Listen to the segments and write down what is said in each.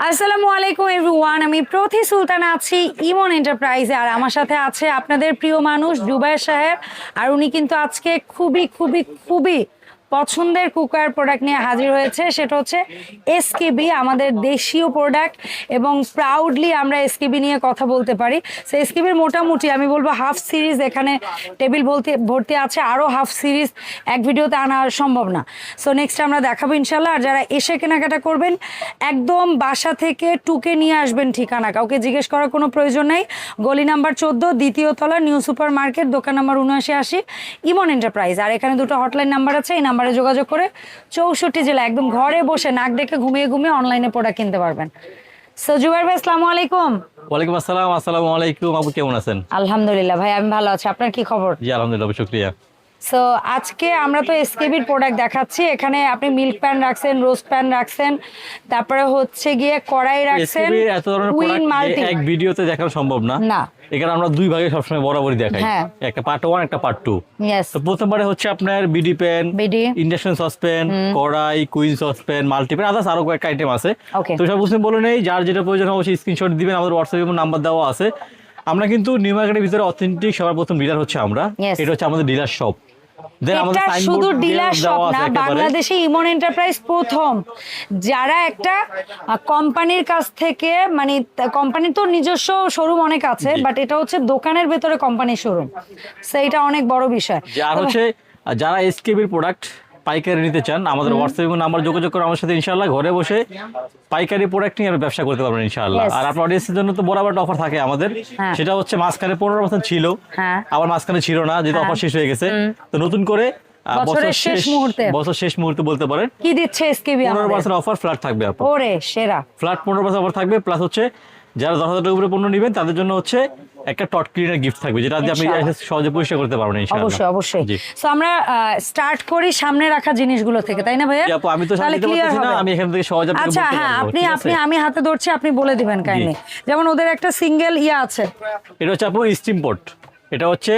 আসসালামু আলাইকুম এভরিওয়ান, আমি প্রতি সুলতানা আছি ইমন এন্টারপ্রাইজে। আর আমার সাথে আছে আপনাদের প্রিয় মানুষ জুবায়ের সাহেব। আর উনি কিন্তু আজকে খুবই খুবই খুবই পছন্দের কুকার প্রোডাক্ট নিয়ে হাজির হয়েছে, সেটা হচ্ছে এসকেবি, আমাদের দেশীয় প্রোডাক্ট। এবং প্রাউডলি আমরা এসকেবি নিয়ে কথা বলতে পারি। সো এসকেবির মোটামুটি আমি বলবো হাফ সিরিজ এখানে টেবিল ভর্তি আছে, আরও হাফ সিরিজ এক ভিডিওতে আনা সম্ভব না। সো নেক্সট আমরা দেখাবো ইনশাল্লাহ। আর যারা এসে কেনাকাটা করবেন একদম বাসা থেকে টুকে নিয়ে আসবেন ঠিকানা, কাউকে জিজ্ঞেস করার কোনো প্রয়োজন নেই। গলি নাম্বার 14, দ্বিতীয় তলা, নিউ সুপার মার্কেট, দোকান নাম্বার 7980, ইমন এন্টারপ্রাইজ। আর এখানে দুটো হটলাইন নাম্বার আছে, এই নাম্বারে যোগাযোগ করে 64 জেলা একদম ঘরে বসে নাক ডেকে ঘুমিয়ে ঘুমিয়ে অনলাইনে প্রোডাক্ট কিনতে পারবেন। সো জুবাইর ভাই আসসালামু আলাইকুম। ওয়ালাইকুম আসসালাম। আসসালামু আলাইকুম আপু, কেমন আছেন? আলহামদুলিল্লাহ ভাই, আমি ভালো আছি। আপনার কি খবর? জি আলহামদুলিল্লাহ, শুকরিয়া। সো আজকে আমরা তো এসকেবির প্রোডাক্ট দেখাচ্ছি। এখানে আপনি মিল্ক প্যান রাখছেন, রোস্ট প্যান রাখছেন, তারপরে হচ্ছে গিয়ে কড়াই রাখছেন। এসকেবির এত ধরনের প্রোডাক্ট এক ভিডিওতে দেখানো সম্ভব না। এখানে আমরা দুই ভাগে সবসময় বরাবরই দেখাই, একটা পার্ট 1 একটা পার্ট 2। তো প্রথমবারে হচ্ছে আপনার বিডি প্যান, ইন্ডাকশন সসপ্যান, কড়াই, কুইন সসপ্যান, মাল্টিপ্যান, আদার্স আরো কয়েকটা আইটেম আছে। তো সব বুঝতে বলে নেই, যার যেটা প্রয়োজন অবশ্যই স্ক্রিনশট দিবেন, আমাদের হোয়াটসঅ্যাপে নাম্বার দেওয়া আছে। আমরা কিন্তু নিউ মার্কেটের ভিতরে অথেন্টিক সবার প্রথম ডিলার হচ্ছে আমরা। এটা হচ্ছে আমাদের ডিলার শপ। শুধু ডিলার শপ না, বাংলাদেশে ইমন এন্টারপ্রাইজ প্রথম যারা একটা কোম্পানির কাছ থেকে, মানে কোম্পানির তো নিজস্ব শোরুম অনেক আছে, বাট এটা হচ্ছে দোকানের ভেতরে কোম্পানির শোরুম। সেইটা অনেক বড় বিষয়। আর হচ্ছে যারা এসকেবির প্রোডাক্ট পাইকারি নিতে চান, আমাদের হোয়াটসঅ্যাপে নাম্বার যোগাযোগ করে আমার সাথে ইনশাআল্লাহ ঘরে বসে পাইকারি প্রোডাক্ট নিয়ে ব্যবসা করতে পারবেন ইনশাআল্লাহ। আর আপনার অডিয়েন্সের জন্য তো বরাবর অফার থাকে আমাদের, সেটা হচ্ছে মাঝখানে 15% ছিল, আবার মাঝখানে ছিল না, যেহেতু অফার শেষ হয়ে গেছে। তো নতুন করে বছর শেষ মুহূর্তে বলতে পারেন কি দিচ্ছে এসকেবি, 15% অফার ফ্ল্যাট থাকবে। ওরে সেরা, ফ্ল্যাট 15% অফার থাকবে। প্লাস হচ্ছে যারা 10,000 টাকার উপরে পণ্য নেবেন তাদের জন্য হচ্ছে একটা টট ক্লিনার গিফট থাকবে, যেটা দিয়ে আপনি সহজে পরিষ্কার করতে পারবেন ইনশাআল্লাহ। অবশ্যই অবশ্যই। সো আমরা স্টার্ট করি সামনে রাখা জিনিসগুলো থেকে, তাই না ভাইয়া? আপু আমি তো সামনে দিতে পারছি না, আমি এখান থেকে সহজে আপনাকে বলতে পারবো। আচ্ছা হ্যাঁ, আপনি আমি হাতে ধরছি, আপনি বলে দিবেন কাইন্ডলি। যেমন ওদের একটা সিঙ্গেল আছে, এটা হচ্ছে আপু স্টিম পট। এটা হচ্ছে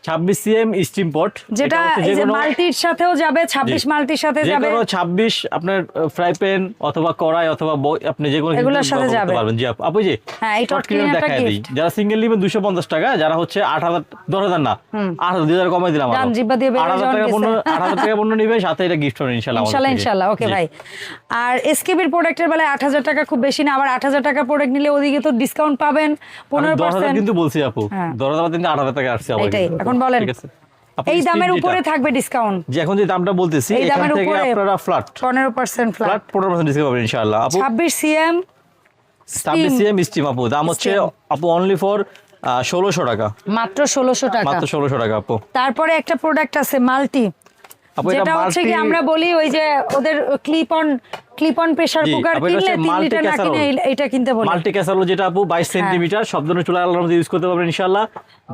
26 সিএম স্টিম পট, যেটা এই যে মাল্টির সাথেও যাবে, 26 মাল্টির সাথে যাবে, যেকোনো 26 আপনার ফ্রাই প্যান অথবা কড়াই অথবা আপনি যেকোনো এগুলোর সাথে যাবে পারবেন। জি আপু, জি হ্যাঁ, এই টট ক্লিনারটা গিফট। যারা সিঙ্গেল নেবেন 250 টাকা, যারা হচ্ছে 8,000 10,000 না 8,000 2000 কমাই দিলাম, জান জিব্বা দিয়ে বের 8,000 টাকা পণ্য নেবে, সাথে এটা গিফট হবে ইনশাআল্লাহ। ইনশাআল্লাহ ওকে ভাই। আর এসকেবির প্রোডাক্টের বেলায় 8,000 টাকা খুব বেশি না, আবার 8,000 টাকা প্রোডাক্ট নিলে ওদিকে তো ডিসকাউন্ট পাবেন 15%। কিন্তু বলছি আপু 10,000 থেকে 8,000 টাকা আসছে আবার। এখন বলেন ঠিক আছে, এই দামের উপরে থাকবে ডিসকাউন্ট। যে এখন যে দামটা বলতেছি, এখান থেকে আপনারা ফ্ল্যাট 15% ফ্ল্যাট 15% ডিসকাউন্ট পাবেন ইনশাআল্লাহ আপু। 26 সিএম স্টিম আপু, দাম হচ্ছে আপু অনলি ফর 1600 টাকা, মাত্র 1600 টাকা, মাত্র 1600 টাকা আপু। তারপরে একটা প্রোডাক্ট আছে মাল্টি, যেটা হচ্ছে কি আমরা বলি ওই যে ওদের ক্লিপ অন প্রেসার কুকার কিনলে 3 লিটার না কিনে এটা কিনতে বলি। মাল্টি ক্যাসারোল, যেটা আপু 22 সেন্টিমিটার, সব ধরনের চুলা আলাদার মধ্যে ইউজ করতে পারবেন ইনশাআল্লাহ।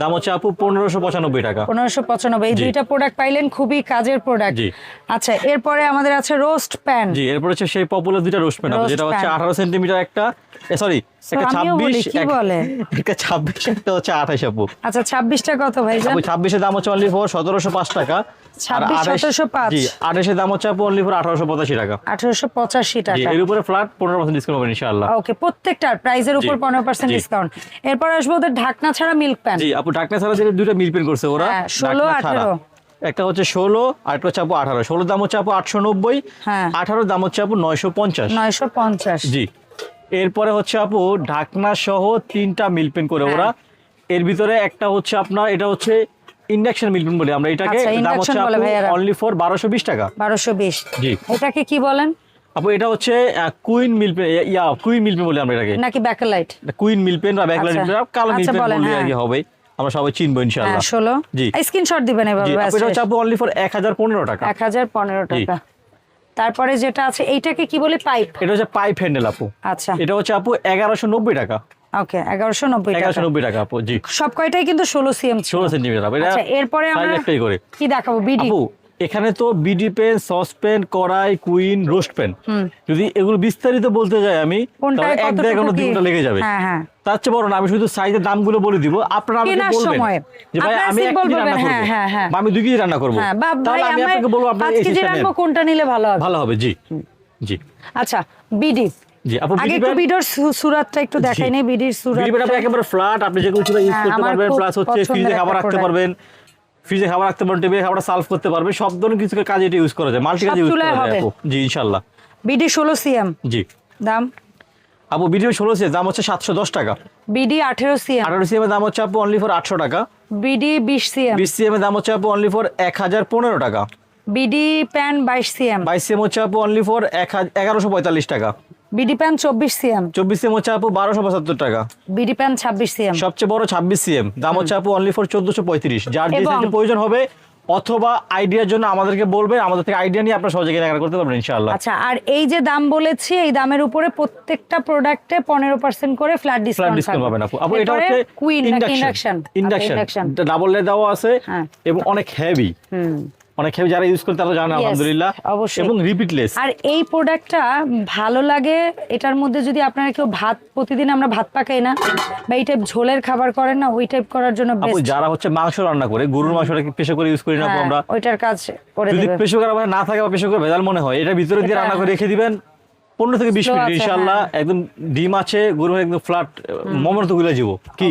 দাম হচ্ছে আপু 1595 টাকা, 1595। এই দুইটা প্রোডাক্ট পাইলেন, খুবই কাজের প্রোডাক্ট। আচ্ছা, এরপরে আমাদের আছে রোস্ট প্যান। জি, এরপর হচ্ছে সেই পপুলার দুইটা রোস্ট প্যান, যেটা হচ্ছে 18 সেন্টিমিটার, একটা সরি একটা 26, কি বলে একটা 26, একটা হচ্ছে 28 আপু। আচ্ছা 26টা কত ভাইজান? আপু 26 এর দাম হচ্ছে অনলি ফর 1705 টাকা। 27,1705। জি, 28 এর দাম হচ্ছে আপু অনলি ফর 1885 টাকা, 1885 টাকা। এর উপরে ফ্ল্যাট 15% ডিসকাউন্ট পাবেন ইনশাআল্লাহ। ওকে, প্রত্যেকটার প্রাইজের উপর 15% ডিসকাউন্ট। এরপর আসবে ওদের ঢাকনা ছাড়া মিল্ক প্যান। জি আপু, ঢাকনা ছাড়া যে দুটো মিল্ক প্যান করছে ওরা, 16 18, একটা হচ্ছে 16 আর একটা হচ্ছে আপু 18। 16 দাম হচ্ছে আপু 890, 18 দাম হচ্ছে আপু 950। জি, এরপরে হচ্ছে আপু ঢাকনা সহ 3টা মিল্ক প্যান করে ওরা। এর ভিতরে একটা হচ্ছে আপনার, এটা হচ্ছে ইন্ডাকশন মিল্ক প্যান বলি আমরা এটাকে, দাম হচ্ছে আপু অনলি ফর 1220 টাকা। 1220। জি, এটাকে কি বলেন আপু? এটা হচ্ছে queen milk pan, queen milk pan বলি আমরা এটাকে, নাকি ব্যাকলাইট? কুইন মিল্ক প্যান বা ব্যাকলাইট, কালো মিল্ক প্যান বলি আর কি হবে, আমরা সবাই চিনবো ইনশাআল্লাহ। 16। জি, স্ক্রিনশট দিবেন এভাবে। এটা হচ্ছে আপু অনলি ফর 1015 টাকা, 1015 টাকা। তারপরে যেটা আছে এইটাকে কি বলি? পাইপ। এটা হচ্ছে পাইপ হ্যান্ডেল আপু। আচ্ছা, এটা হচ্ছে আপু 1190 টাকা। ওকে, 1190 টাকা আপু। জি, সব কয়টাই কিন্তু 16 সিএম, 16 সেন্টিমিটার। আচ্ছা, এরপরে আমরা একটাই করে কি দেখাবো? বিডি আপু, এখানে তো বিডি প্যান, সস প্যান, কড়াই, কুইন, রোস্ট প্যান, যদি এগুলো বিস্তারিত বলতে যাই আমি তাহলে এক ঘন্টা 2 ঘন্টা লেগে যাবে। তার চেয়ে বড় না, আমি শুধু সাইজের দামগুলো বলে দিব, আপনারা আমাকে বলবেন যে ভাই আমি এক কেজি রান্না করব, বা আমি 2 কেজি রান্না করব, তাহলে আমি আপনাকে বলবো আপনি এই সিস্টেমে কোনটা নিলে ভালো হবে। ভালো হবে। জি জি। আচ্ছা, বিডি জি আপু আগে একটু ভিডিওর সুরাতটা একটু দেখাই নেই, ভিডিওর সুরাত বিডি প্যান আপনি একেবারে ফ্ল্যাট, আপনি যে কোনো চুলা ইউজ করতে পারবেন, প্লাস হচ্ছে ফ্রিজে খাবার রাখতে পারবেন, ফ্রিজে খাবার রাখতে পারবেন, টেবিলে খাবার সার্ভ করতে পারবেন, সব ধরনের কিছু কাজে এটা ইউজ করা যায়, মাল্টি কাজে ইউজ করা যায় আপু। জি ইনশাআল্লাহ। বিডি 16 সিএম জি দাম আপু, বিডি 16 সিএম দাম হচ্ছে 710 টাকা। বিডি 18 সিএম 18 সিএম এর দাম হচ্ছে আপু অনলি ফর 800 টাকা। বিডি 20 সিএম 20 সিএম এর দাম হচ্ছে আপু অনলি ফর 1015 টাকা। বিডি প্যান 22 সিএম 22 সিএম হচ্ছে আপু অনলি ফর 1145 টাকা। বিডি প্যান 24 সিএম 24 সিএম হচ্ছে আপু 1275 টাকা। বিডি প্যান 26 সিএম সবচেয়ে বড় 26 সিএম দাম হচ্ছে আপু অনলি ফর 1435। যার যে সাইজের প্রয়োজন হবে অথবা আইডিয়ার জন্য আমাদেরকে বলবেন, আমাদের থেকে আইডিয়া নিয়ে আপনারা সহজে কেনাকাটা করতে পারবেন ইনশাআল্লাহ। আচ্ছা, আর এই যে দাম বলেছি, এই দামের উপরে প্রত্যেকটা প্রোডাক্টে 15% করে ফ্ল্যাট ডিসকাউন্ট পাবেন আপু। আপু এটা হচ্ছে কুইন ইন্ডাকশন ডাবল লে দেওয়া আছে এবং অনেক হেভি, অনেক হেভি, যারা ইউজ করে তারা জানে আলহামদুলিল্লাহ, এবং রিপিটলেস। আর এই প্রোডাক্টটা ভালো লাগে, এটার মধ্যে যদি আপনারা কেউ ভাত, প্রতিদিন আমরা ভাত পাকাই না বা এই টাইপ ঝোলের খাবার করেন না, ওই টাইপ করার জন্য বেস্ট। যারা হচ্ছে মাংস রান্না করে, গরুর মাংসটাকে প্রেসার করে ইউজ করি না আমরা, ওইটার কাজ করে যদি দিবেন। প্রেসার কুকার না থাকে বা প্রেসার কুকার ভেজাল মনে হয়, এটা ভিতরে দিয়ে রান্না করে রেখে দিবেন 15 থেকে 20 মিনিট ইনশাআল্লাহ, একদম ডিম আছে, গরু একদম ফ্ল্যাট মোমোর তো গুলে যাব কি।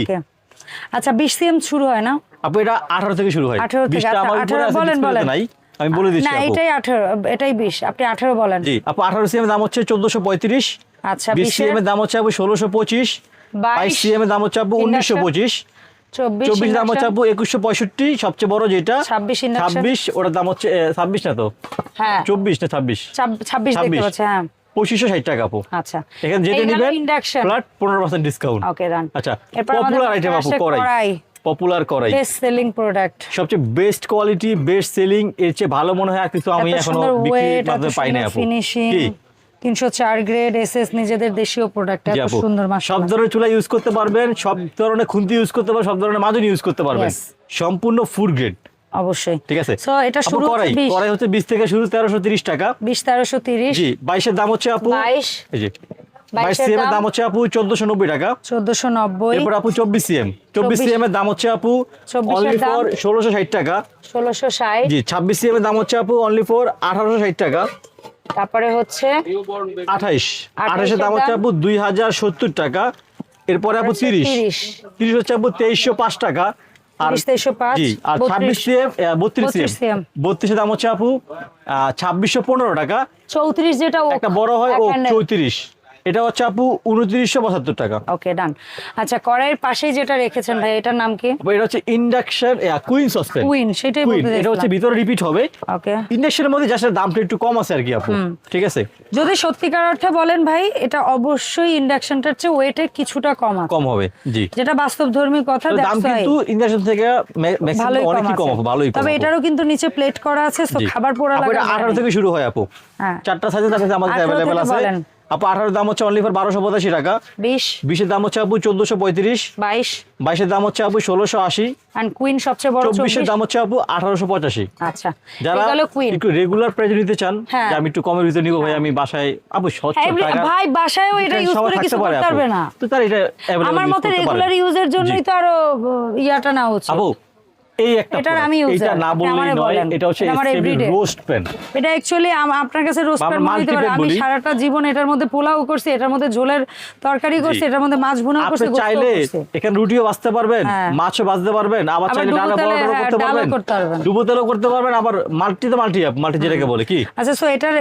আচ্ছা 20 সিএম শুরু হয় না আপু? এটা 18 থেকে শুরু হয়। 20টা আমার উপরে আছে, ডিসপ্লেতে নাই, আমি বলে দিচ্ছি না, আপু। এটাই 18, এটাই 20, আপনি 18 বলেন। জি আপু, 18 সিএম এর দাম হচ্ছে 1435। আচ্ছা 20 সিএম এর দাম হচ্ছে আপু 1625। 22 সিএম এর দাম হচ্ছে আপু 1925। 24 দাম হচ্ছে আপু 2165। সবচেয়ে বড় যেটা 26, ওটার দাম হচ্ছে 26 না তো, হ্যাঁ 24 না 26 দেখতে পাচ্ছি, হ্যাঁ 2560 টাকা আপু। আচ্ছা, এখানে যেটা নেবেন ফ্ল্যাট 15% ডিসকাউন্ট। ওকে রান। আচ্ছা, পপুলার আইটেম আপু, কড়াই, পপুলার কড়াই, বেস্ট সেলিং প্রোডাক্ট, সবচেয়ে বেস্ট কোয়ালিটি, বেস্ট সেলিং, এর চেয়ে ভালো মনে হয় আর কিছু আমি এখনো বিক্রি করতে পাই না আপু। ফিনিশিং 304 গ্রেড এসএস, নিজেদের দেশীয় প্রোডাক্ট, এত সুন্দর মাশাআল্লাহ। সব ধরনের চুলা ইউজ করতে পারবেন, সব ধরনের খুন্তি ইউজ করতে পারবেন, সব ধরনের মাজনি ইউজ করতে পারবেন, সম্পূর্ণ ফুড গ্রেড অবশ্যই। ঠিক আছে। সো এটা শুরু হচ্ছে কড়াই হচ্ছে 20 থেকে শুরু 1330 টাকা। 1330। জি 22 এর দাম হচ্ছে আপু 22, এই যে 22 সিএম এর দাম হচ্ছে আপু 1490 টাকা। 1490। এরপর আপু 24 সিএম, 24 সিএম এর দাম হচ্ছে আপু অনলি ফর 1660 টাকা। 1660। জি 26 সিএম এর দাম হচ্ছে আপু অনলি ফর 1860 টাকা। তারপরে হচ্ছে 28 এর দাম হচ্ছে আপু 2070 টাকা। এরপরে আপু 30 হচ্ছে আপু 2305 টাকা। আর 2305। জি আর 26 সিএম 32 সিএম 32 এর দাম হচ্ছে আপু 2615 টাকা। 34 যেটা একটা বড় হয় ও 34, এটা হচ্ছে আপু 2972 টাকা। ওকে ডান। আচ্ছা, কড়াইয়ের পাশেই যেটা রেখেছেন ভাই, এটার নাম কি? এটা হচ্ছে ইন্ডাকশন কুইন সসপ্যান। কুইন, সেটাই বলতে চাইছিলাম। এটা হচ্ছে ভিতরে রিপিট হবে। ওকে, ইন্ডাকশনের মধ্যে জাস্ট দামটা একটু কম আছে আর কি আপু, ঠিক আছে। যদি সত্যিকার অর্থে বলেন ভাই, এটা অবশ্যই ইন্ডাকশনটার চেয়ে ওয়েটে কিছুটা কম হবে। জি, যেটা বাস্তবধর্মী কথা। দাম কিন্তু ইন্ডাকশন থেকে ম্যাক্সিমাম অনেকই কম হবে, ভালোই কম। তবে এটারও কিন্তু নিচে প্লেট করা আছে, সো খাবার পোড়া লাগে। 18 থেকে শুরু হয় আপু, হ্যাঁ 4টা সাইজের আমাদের अवेलेबल আছে আপু। 18 দাম হচ্ছে অনলি ফর 1285 টাকা। 20 এর দাম হচ্ছে আপু 1435। 22 এর দাম হচ্ছে আপু 1680। এন্ড কুইন সবচেয়ে বড় 24 এর দাম হচ্ছে আপু 1885। আচ্ছা, যারা একটু রেগুলার প্রাইস নিতে চান, যে আমি একটু কমের ভিতরে নিব ভাই, আমি বাসায় আপু 70 টাকা ভাই বাসায়ও এটা ইউজ করে কিছু করতে পারবে না, তো তার এটা अवेलेबल আমার মতে রেগুলার ইউজের জন্যই তো আরো ইয়াটা না হচ্ছে আপু। এই একটা এটা আমি ইউজ, এটা না বললেই নয়, এটা হচ্ছে রোস্ট প্যান। এটা অ্যাকচুয়ালি আপনার কাছে রোস্ট প্যান বলতে পারে। আমি সারাটা জীবন এটার মধ্যে পোলাও করছি, এটার মধ্যে ঝোলের তরকারি করছি, এটার মধ্যে মাছ ভুনা করছি। আপনি চাইলে এখানে রুটিও ভাজতে পারবেন, মাছও ভাজতে পারবেন, আবার চাইলে ডালা বড় করতে পারবেন, ডুবো তেলও করতে পারবেন, আবার মাল্টি যেটাকে বলে কি। আচ্ছা, সো এটার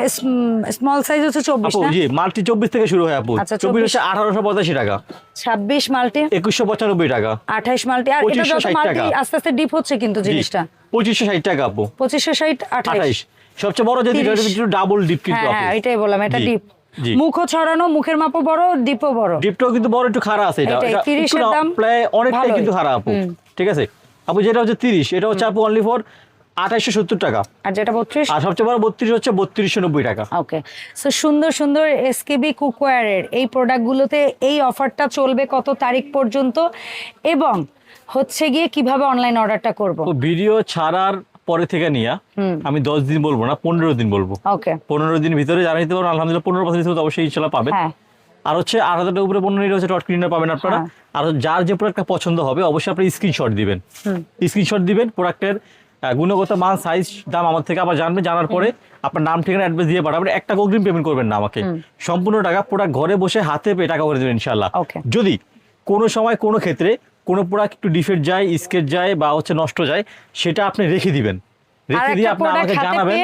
স্মল সাইজ হচ্ছে 24 না? জি মাল্টি 24 থেকে শুরু হয় আপু। 24 হচ্ছে 1885 টাকা। 26 মাল্টি 2195 টাকা। 28 মাল্টি। আর এটা যত মাল্টি আস্তে আস্তে ডিপ হচ্ছে কিন্তু জিনিসটা। 2560 টাকা আপু। 2560 28। সবচেয়ে বড় যেটা একটু ডাবল ডিপ কিন্তু আপু। হ্যাঁ এটাই বললাম, এটা ডিপ। মুখও ছড়ানো, মুখের মাপও বড়, ডিপও বড়। ডিপটাও কিন্তু বড়, একটু খাড়া আছে এটা। 30 এর দাম প্রায় অনেকটাই কিন্তু খাড়া আপু, ঠিক আছে আপু। যেটা হচ্ছে 30, এটা হচ্ছে আপু অনলি ফর 2870 টাকা। আর যেটা 32, আর সবচেয়ে বড় 32 হচ্ছে 3290 টাকা। ওকে, সো সুন্দর সুন্দর এসকেবি কুকওয়্যারের এই প্রোডাক্টগুলোতে এই অফারটা চলবে কত তারিখ পর্যন্ত, এবং হচ্ছে গিয়ে কিভাবে অনলাইন অর্ডারটা করব? তো ভিডিও ছাড়ার পরে থেকে নিয়ে আমি 10 দিন বলবো না, 15 দিন বলবো। ওকে, 15 দিন ভিতরে যারা নিতে পারবেন আলহামদুলিল্লাহ 15% ডিসকাউন্ট অবশ্যই ইনশাআল্লাহ পাবেন। আর হচ্ছে 8000 টাকার উপরে পণ্য নিলে হচ্ছে ডট ক্লিনার পাবেন আপনারা। আর যার যে প্রোডাক্টটা পছন্দ হবে অবশ্যই আপনি স্ক্রিনশট দিবেন, প্রোডাক্টের গুণগত মান, সাইজ, দাম আমার থেকে আবার জানবেন, জানার পরে আপনার নাম, ঠিকানা, অ্যাড্রেস দিয়ে পাঠাবেন। 1 টাকা অগ্রিম পেমেন্ট করবেন না আমাকে, সম্পূর্ণ টাকা প্রোডাক্ট ঘরে বসে হাতে পেয়ে টাকা করে দেবেন ইনশাআল্লাহ। যদি কোনো সময় কোনো ক্ষেত্রে কোনো প্রোডাক্ট একটু ডিফেক্ট যায়, স্কেচ যায় বা হচ্ছে নষ্ট যায়, সেটা আপনি রেখে দিবেন, রেখে দিয়ে আপনি আমাকে জানাবেন,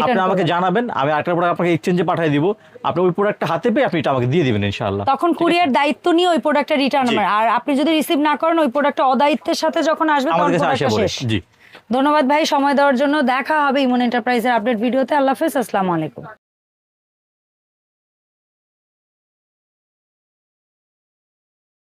আপনি আমাকে জানাবেন, আমি আরেকটা প্রোডাক্ট আপনাকে এক্সচেঞ্জে পাঠিয়ে দিব, আপনি ওই প্রোডাক্টটা হাতে পেয়ে আপনি এটা আমাকে দিয়ে দিবেন ইনশাআল্লাহ। তখন কুরিয়ার দায়িত্ব নিয়ে ওই প্রোডাক্টটা রিটার্ন হবে, আর আপনি যদি রিসিভ না করেন ওই প্রোডাক্টটা অদায়িত্বের সাথে যখন আসবে তখন প্রোডাক্টটা শেষ। জি, ধন্যবাদ ভাই সময় দেওয়ার জন্য। দেখা হবে ইমন এন্টারপ্রাইজের আপডেট ভিডিওতে। আল্লাহ হাফেজ, আসসালামু আলাইকুম।